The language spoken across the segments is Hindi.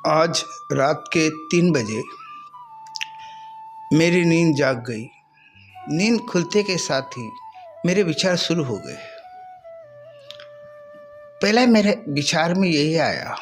आज रात के 3 बजे मेरी नींद जाग गई। नींद खुलते के साथ ही मेरे विचार शुरू हो गए। पहले मेरे विचार में यही आया,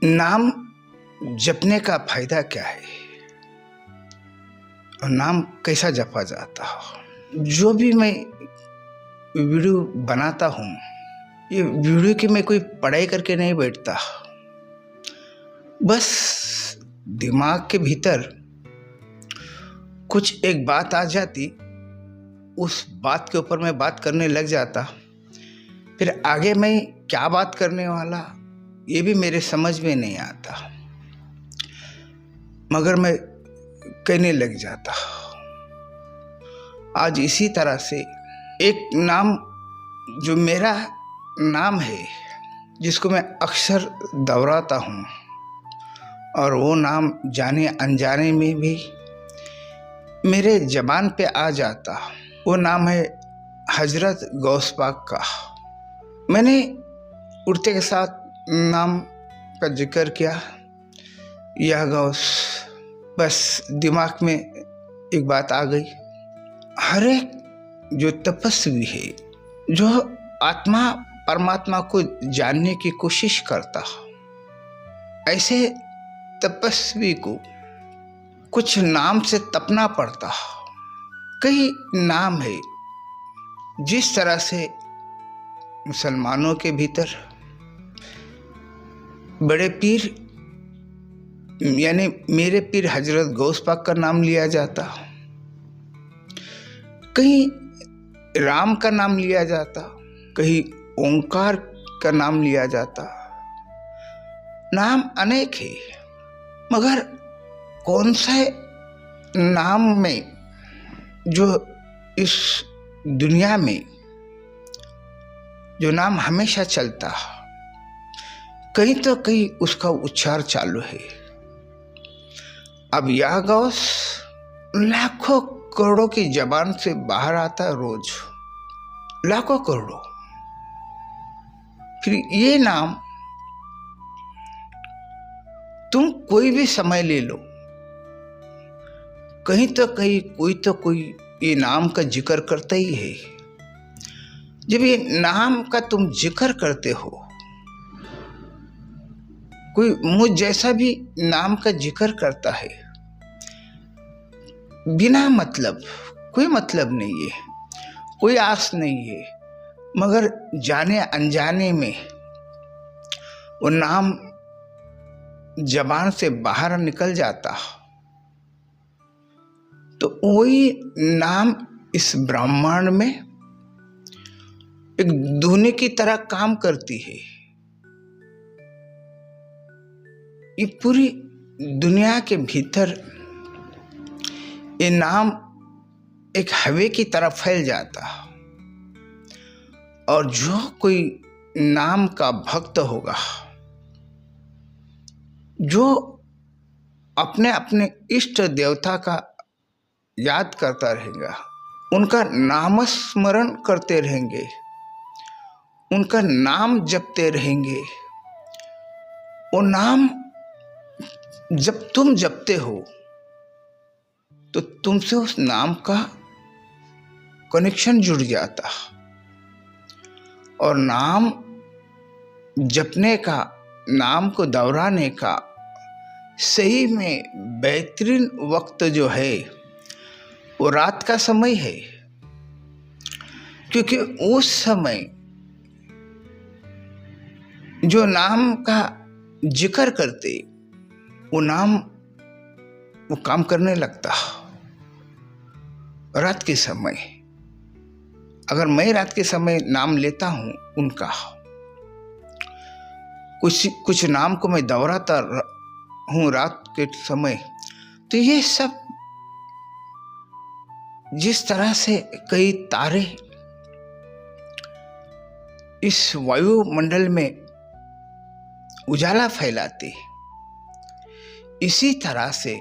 नाम जपने का फायदा क्या है और नाम कैसा जपा जाता है। जो भी मैं वीडियो बनाता हूँ, ये वीडियो की मैं कोई पढ़ाई करके नहीं बैठता, बस दिमाग के भीतर कुछ एक बात आ जाती, उस बात के ऊपर मैं बात करने लग जाता। फिर आगे मैं क्या बात करने वाला ये भी मेरे समझ में नहीं आता, मगर मैं कहने लग जाता। आज इसी तरह से एक नाम, जो मेरा नाम है, जिसको मैं अक्सर दोहराता हूँ, और वो नाम जाने अनजाने में भी मेरे ज़बान पे आ जाता, वो नाम है हजरत गौस पाक का। मैंने उठते के साथ नाम का जिक्र किया, या गौस, बस दिमाग में एक बात आ गई। हर एक जो तपस्वी है, जो आत्मा परमात्मा को जानने की कोशिश करता, ऐसे तपस्वी को कुछ नाम से तपना पड़ता। कई नाम है, जिस तरह से मुसलमानों के भीतर बड़े पीर यानी मेरे पीर हजरत गौस पाक का नाम लिया जाता, कहीं राम का नाम लिया जाता, कहीं ओंकार का नाम लिया जाता। नाम अनेक है, मगर कौन से नाम में, जो इस दुनिया में जो नाम हमेशा चलता, कहीं तो कहीं उसका उच्चार चालू है। अब या गौस लाखों करोड़ों की जबान से बाहर आता रोज, लाखों करोड़ों। फिर ये नाम तुम कोई भी समय ले लो, कहीं तो कहीं कोई तो कोई ये नाम का जिक्र करता ही है। जब ये नाम का तुम जिक्र करते हो, कोई मुझ जैसा भी नाम का जिक्र करता है, बिना मतलब, कोई मतलब नहीं है, कोई आस नहीं है, मगर जाने अनजाने में वो नाम जबान से बाहर निकल जाता, तो वही नाम इस ब्रह्मांड में एक धुनी की तरह काम करती है। ये पूरी दुनिया के भीतर ये नाम एक हवा की तरह फैल जाता, और जो कोई नाम का भक्त होगा, जो अपने अपने इष्ट देवता का याद करता रहेगा, उनका नामस्मरण करते रहेंगे, उनका नाम जपते रहेंगे, वो नाम जब तुम जपते हो तो तुमसे उस नाम का कनेक्शन जुड़ जाता, और नाम जपने का, नाम को दोहराने का सही में बेहतरीन वक्त जो है, वो रात का समय है। क्योंकि उस समय जो नाम का जिक्र करते, वो नाम वो काम करने लगता। रात के समय, अगर मैं रात के समय नाम लेता हूँ उनका, कुछ नाम को मैं दोहराता हूँ रात के समय, तो ये सब जिस तरह से कई तारे इस वायुमंडल में उजाला फैलाते, इसी तरह से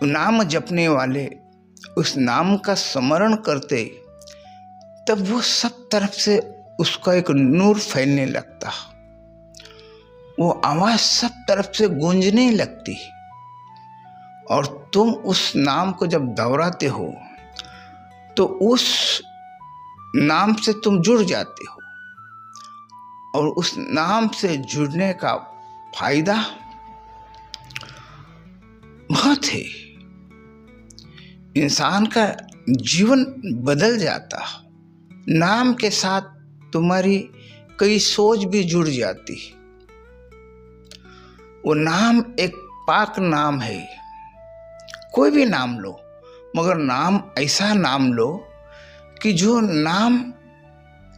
नाम जपने वाले उस नाम का स्मरण करते, तब वो सब तरफ से उसका एक नूर फैलने लगता, वो आवाज सब तरफ से गूंजने लगती और तुम उस नाम को जब दोहराते हो तो उस नाम से तुम जुड़ जाते हो, और उस नाम से जुड़ने का फायदा बहुत है। इंसान का जीवन बदल जाता। नाम के साथ तुम्हारी कई सोच भी जुड़ जाती। वो नाम एक पाक नाम है। कोई भी नाम लो, मगर नाम ऐसा नाम लो कि जो नाम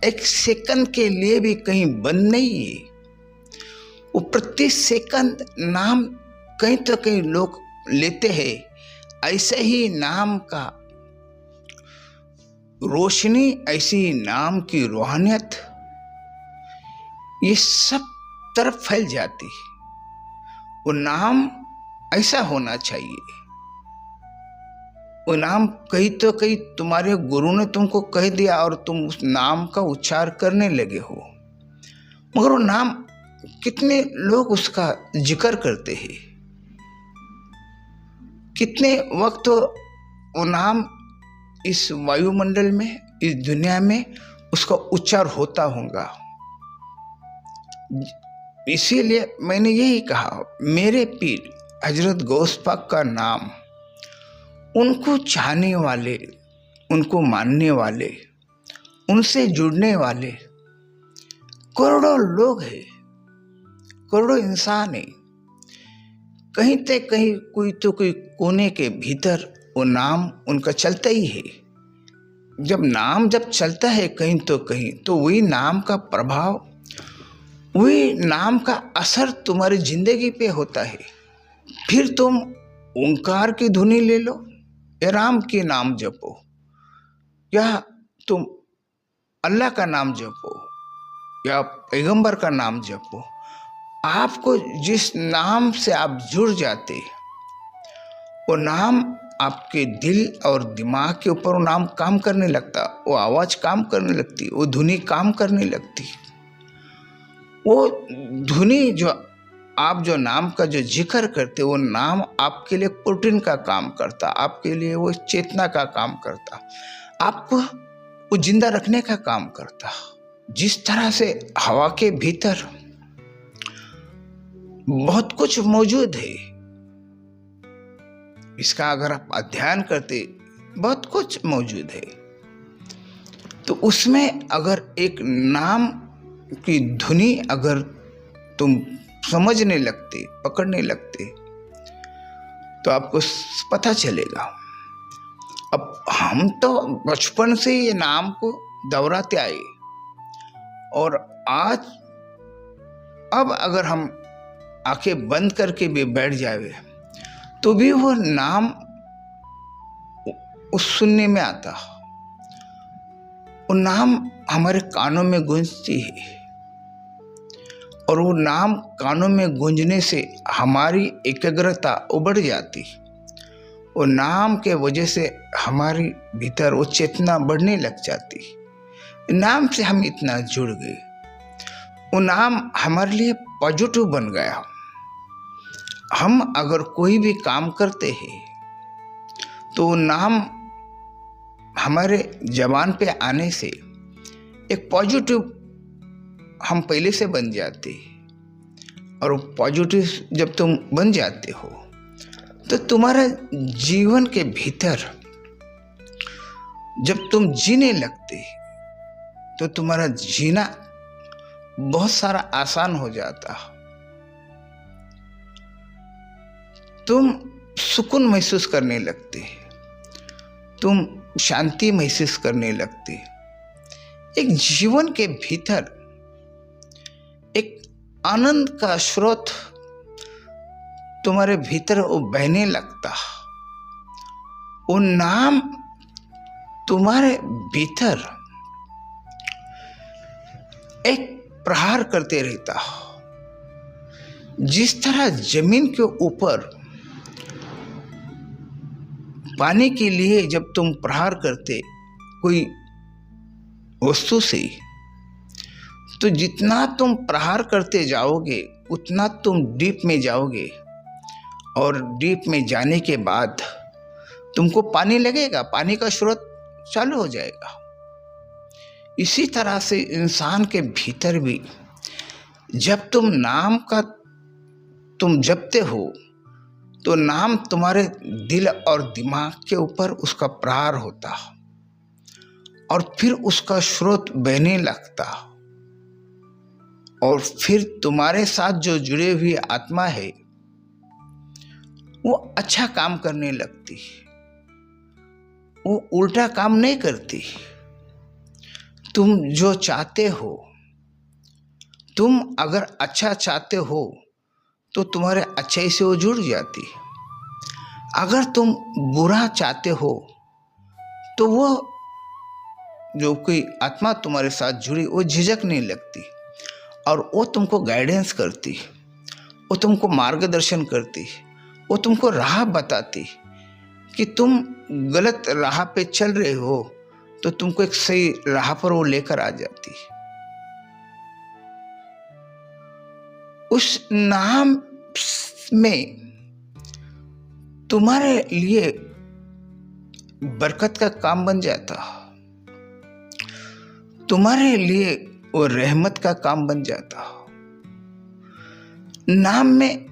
एक सेकंड के लिए भी कहीं बंद नहीं है। वो प्रति सेकंड नाम कहीं तो कहीं लोग लेते हैं। ऐसे ही नाम का रोशनी, ऐसी नाम की रूहानियत ये सब तरफ फैल जाती। वो नाम ऐसा होना चाहिए। वो नाम कहीं तो कहीं तुम्हारे गुरु ने तुमको कह दिया और तुम उस नाम का उच्चार करने लगे हो, मगर वो नाम कितने लोग उसका जिक्र करते हैं। कितने वक्त वो नाम इस वायुमंडल में, इस दुनिया में उसका उच्चार होता होगा। इसीलिए मैंने यही कहा, मेरे पीर हजरत गौस पाक का नाम उनको चाहने वाले, उनको मानने वाले, उनसे जुड़ने वाले करोड़ों लोग हैं, करोड़ों इंसान हैं। कहीं ते कहीं कोई तो कोई कोने के भीतर वो नाम उनका चलता ही है। जब नाम जब चलता है कहीं तो वही नाम का प्रभाव, वही नाम का असर तुम्हारी जिंदगी पे होता है। फिर तुम ओंकार की धुनी ले लो, या राम के नाम जपो, या तुम अल्लाह का नाम जपो, या पैगंबर का नाम जपो। आपको जिस नाम से आप जुड़ जाते, वो नाम आपके दिल और दिमाग के ऊपर वो नाम काम करने लगता, वो आवाज काम करने लगती, वो धुनी काम करने लगती। वो धुनी जो आप जो नाम का जो जिक्र करते, वो नाम आपके लिए प्रोटीन का काम करता, आपके लिए वो चेतना का काम करता, आपको वो जिंदा रखने का काम करता। जिस तरह से हवा के भीतर बहुत कुछ मौजूद है, इसका अगर आप अध्ययन करते, बहुत कुछ मौजूद है, तो उसमें अगर एक नाम की धुनी अगर तुम समझने लगते, पकड़ने लगते, तो आपको पता चलेगा। अब हम तो बचपन से ये नाम को दोहराते आए, और आज अब अगर हम आंखें बंद करके भी बैठ जाए तो भी वो नाम उस सुनने में आता, वो नाम हमारे कानों में गूंजती है, और वो नाम कानों में गूंजने से हमारी एकाग्रता उबड़ जाती। वो नाम के वजह से हमारी भीतर वो चेतना बढ़ने लग जाती। नाम से हम इतना जुड़ गए, वो नाम हमारे लिए पॉजिटिव बन गया। हम अगर कोई भी काम करते हैं तो वो नाम हमारे जबान पे आने से एक पॉजिटिव हम पहले से बन जाते, और वो पॉजिटिव जब तुम बन जाते हो तो तुम्हारा जीवन के भीतर जब तुम जीने लगते तो तुम्हारा जीना बहुत सारा आसान हो जाता। तुम सुकून महसूस करने लगते, तुम शांति महसूस करने लगते। एक जीवन के भीतर एक आनंद का स्रोत तुम्हारे भीतर वो बहने लगता। वो नाम तुम्हारे भीतर एक प्रहार करते रहता। जिस तरह जमीन के ऊपर पाने के लिए जब तुम प्रहार करते कोई वस्तु से, तो जितना तुम प्रहार करते जाओगे उतना तुम डीप में जाओगे और डीप में जाने के बाद तुमको पानी लगेगा, पानी का स्रोत चालू हो जाएगा। इसी तरह से इंसान के भीतर भी जब तुम नाम का तुम जपते हो तो नाम तुम्हारे दिल और दिमाग के ऊपर उसका प्रहार होता और फिर उसका स्रोत बहने लगता और फिर तुम्हारे साथ जो जुड़े हुई आत्मा है वो अच्छा काम करने लगती, वो उल्टा काम नहीं करती। तुम जो चाहते हो, तुम अगर अच्छा चाहते हो तो तुम्हारे अच्छे से वो जुड़ जाती। अगर तुम बुरा चाहते हो तो वो जो कोई आत्मा तुम्हारे साथ जुड़ी वो झिझक नहीं लगती और वो तुमको गाइडेंस करती, वो तुमको मार्गदर्शन करती, वो तुमको राह बताती कि तुम गलत राह पे चल रहे हो तो तुमको एक सही राह पर वो लेकर आ जाती। उस नाम में तुम्हारे लिए बरकत का काम बन जाता, तुम्हारे लिए वो रहमत का काम बन जाता। नाम में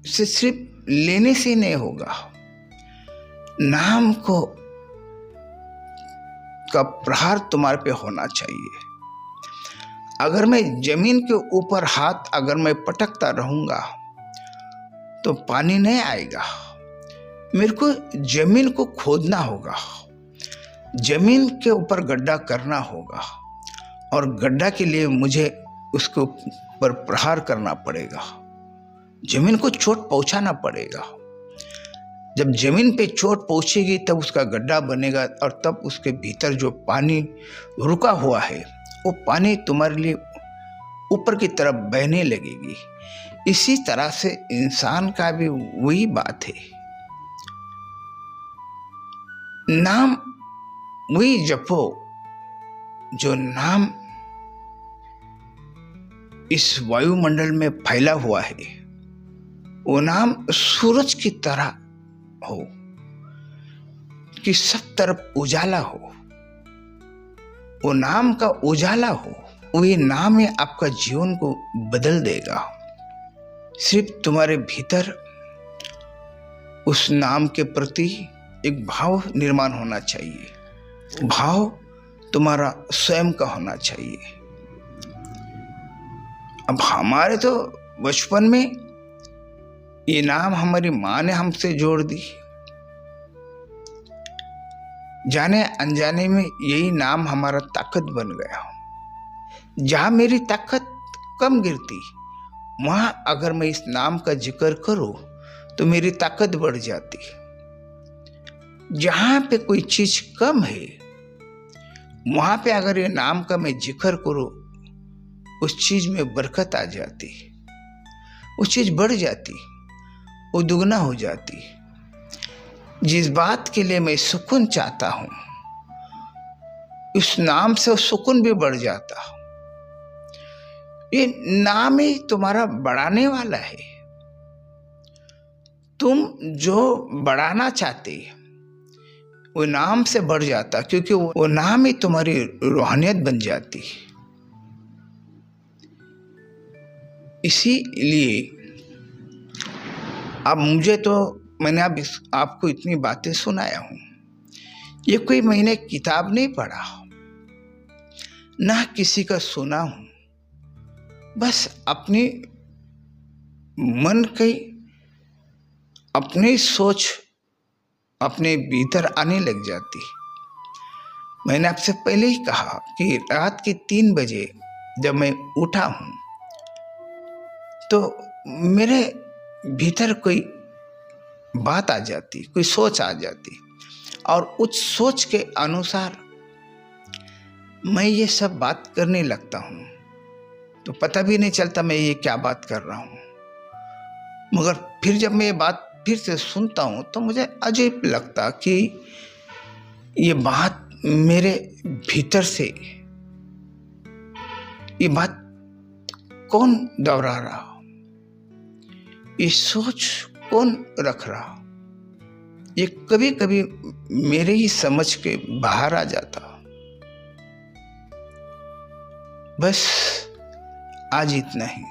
से सिर्फ लेने से नहीं होगा, नाम को का प्रहार तुम्हारे पे होना चाहिए। अगर मैं जमीन के ऊपर हाथ अगर मैं पटकता रहूंगा तो पानी नहीं आएगा। मेरे को जमीन को खोदना होगा, जमीन के ऊपर गड्ढा करना होगा और गड्ढा के लिए मुझे उसके ऊपर प्रहार करना पड़ेगा, जमीन को चोट पहुंचाना पड़ेगा। जब जमीन पे चोट पहुंचेगी तब उसका गड्ढा बनेगा और तब उसके भीतर जो पानी रुका हुआ है वो पानी तुम्हारे लिए ऊपर की तरफ बहने लगेगी। इसी तरह से इंसान का भी वही बात है। नाम वही जपो जो नाम इस वायुमंडल में फैला हुआ है। वो नाम सूरज की तरह हो कि सब तरफ उजाला हो, वो नाम का उजाला हो। वही नाम ही आपका जीवन को बदल देगा। सिर्फ तुम्हारे भीतर उस नाम के प्रति एक भाव निर्माण होना चाहिए, भाव तुम्हारा स्वयं का होना चाहिए। अब हमारे तो बचपन में ये नाम हमारी माँ ने हमसे जोड़ दी, जाने अनजाने में यही नाम हमारा ताकत बन गया। जहाँ मेरी ताकत कम गिरती वहाँ अगर मैं इस नाम का जिक्र करूँ तो मेरी ताकत बढ़ जाती। जहाँ पे कोई चीज कम है वहाँ पे अगर ये नाम का मैं जिक्र करूँ उस चीज में बरकत आ जाती, उस चीज बढ़ जाती, वो दुगना हो जाती। जिस बात के लिए मैं सुकून चाहता हूँ उस नाम से सुकून भी बढ़ जाता। ये नाम ही तुम्हारा बढ़ाने वाला है। तुम जो बढ़ाना चाहते वो नाम से बढ़ जाता, क्योंकि वो नाम ही तुम्हारी रूहानियत बन जाती। इसीलिए अब मुझे तो मैंने अब आपको इतनी बातें सुनाया हूँ, ये कोई मैंने किताब नहीं पढ़ा ना किसी का सुना हूँ, बस अपनी मन की अपनी सोच अपने भीतर आने लग जाती। मैंने आपसे पहले ही कहा कि रात के 3 बजे जब मैं उठा हूँ तो मेरे भीतर कोई बात आ जाती, कोई सोच आ जाती और उस सोच के अनुसार मैं ये सब बात करने लगता हूँ। तो पता भी नहीं चलता मैं ये क्या बात कर रहा हूँ, मगर फिर जब मैं ये बात फिर से सुनता हूँ तो मुझे अजीब लगता कि ये बात मेरे भीतर से ये बात कौन दोहरा रहा, ये सोच कौन रख रहा, ये कभी कभी मेरे ही समझ के बाहर आ जाता। बस आज इतना ही।